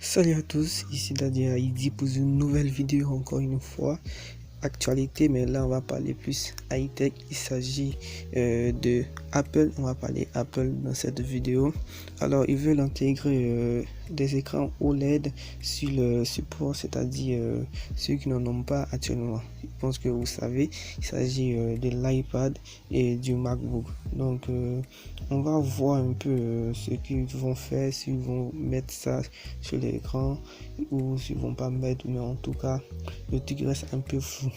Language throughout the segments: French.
Salut à tous, ici Daddy Haïdi pour une nouvelle vidéo encore une fois. Actualité, mais là on va parler plus high-tech. Il s'agit de Apple. On va parler Apple dans cette vidéo. Alors ils veulent intégrer des écrans OLED sur le support, c'est-à-dire ceux qui n'en ont pas actuellement. Je pense que vous savez, il s'agit de l'iPad et du MacBook. Donc on va voir un peu ce qu'ils vont faire, s'ils vont mettre ça sur l'écran ou s'ils vont pas mettre, mais en tout cas le truc reste un peu fou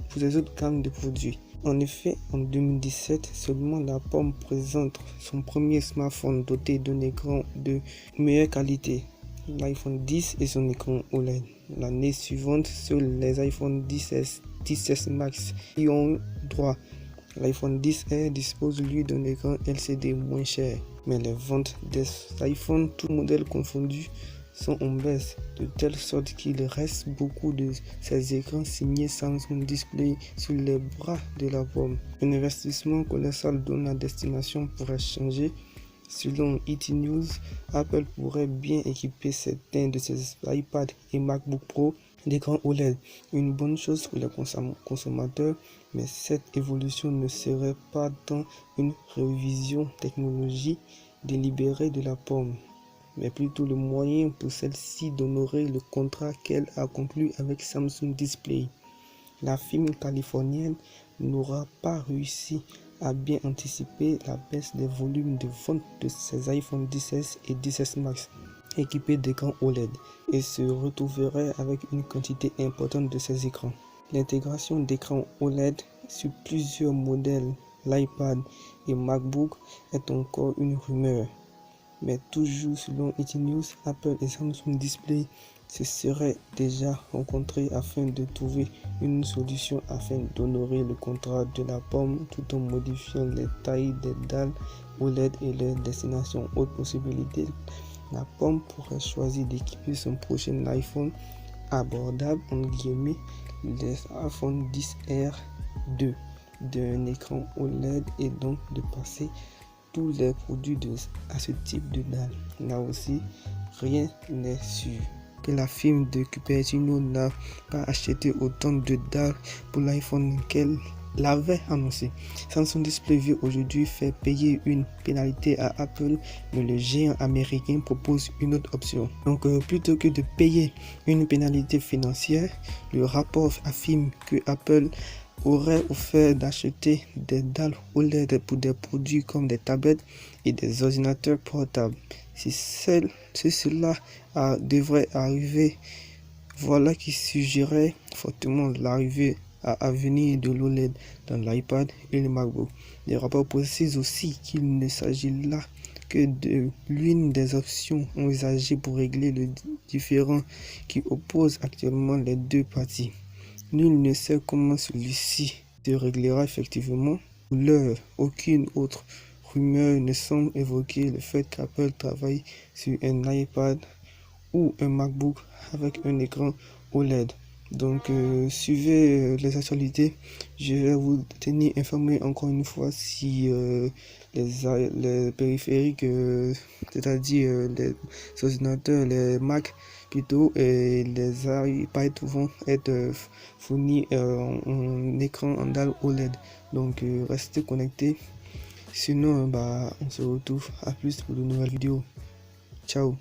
pour les autres gammes de produits. En effet, en 2017, seulement la Pomme présente son premier smartphone doté d'un écran de meilleure qualité, l'iPhone 10 et son écran OLED. L'année suivante, seuls les iPhone 10s, 10s Max y ont droit. L'iPhone 10R dispose lui d'un écran LCD moins cher, mais les ventes des iPhones, tous modèles confondus, sont en baisse, de telle sorte qu'il reste beaucoup de ces écrans signés Samsung Display sur les bras de la Pomme. Un investissement colossal dont la destination pourrait changer. Selon ET News, Apple pourrait bien équiper certains de ses iPad et MacBook Pro d'écran OLED, une bonne chose pour les consommateurs, mais cette évolution ne serait pas tant une révision technologique délibérée de la Pomme, mais plutôt le moyen pour celle-ci d'honorer le contrat qu'elle a conclu avec Samsung Display. La firme californienne n'aura pas réussi à bien anticiper la baisse des volumes de vente de ses iPhone 10s et 10s Max équipés d'écrans OLED et se retrouverait avec une quantité importante de ces écrans. L'intégration d'écrans OLED sur plusieurs modèles, l'iPad et MacBook, est encore une rumeur. Mais toujours selon ET News, Apple et Samsung Display se seraient déjà rencontrés afin de trouver une solution afin d'honorer le contrat de la Pomme tout en modifiant les tailles des dalles OLED et leur destination. Autre possibilité, la Pomme pourrait choisir d'équiper son prochain iPhone abordable, entre guillemets, les iPhone 10R2 d'un écran OLED et donc de passer tous les produits à ce type de dalle. Là aussi, rien n'est sûr. Que la firme de Cupertino n'a pas acheté autant de dalles pour l'iPhone qu'elle l'avait annoncé. Samsung Display veut aujourd'hui faire payer une pénalité à Apple, mais le géant américain propose une autre option. Donc plutôt que de payer une pénalité financière, le rapport affirme que Apple aurait offert d'acheter des dalles OLED pour des produits comme des tablettes et des ordinateurs portables. Si cela devrait arriver, voilà qui suggérerait fortement l'arrivée à venir de l'OLED dans l'iPad et le MacBook. Les rapports précisent aussi qu'il ne s'agit là que de l'une des options envisagées pour régler le différend qui oppose actuellement les deux parties. Nul ne sait comment celui-ci se réglera effectivement. Pour l'heure, aucune autre rumeur ne semble évoquer le fait qu'Apple travaille sur un iPad ou un MacBook avec un écran OLED. Donc suivez les actualités. Je vais vous tenir informé encore une fois si les périphériques, c'est-à-dire les ordinateurs, les Mac plutôt et les iPads vont être fournis en écran en dalle OLED. Donc restez connectés. Sinon on se retrouve à plus pour de nouvelles vidéos. Ciao.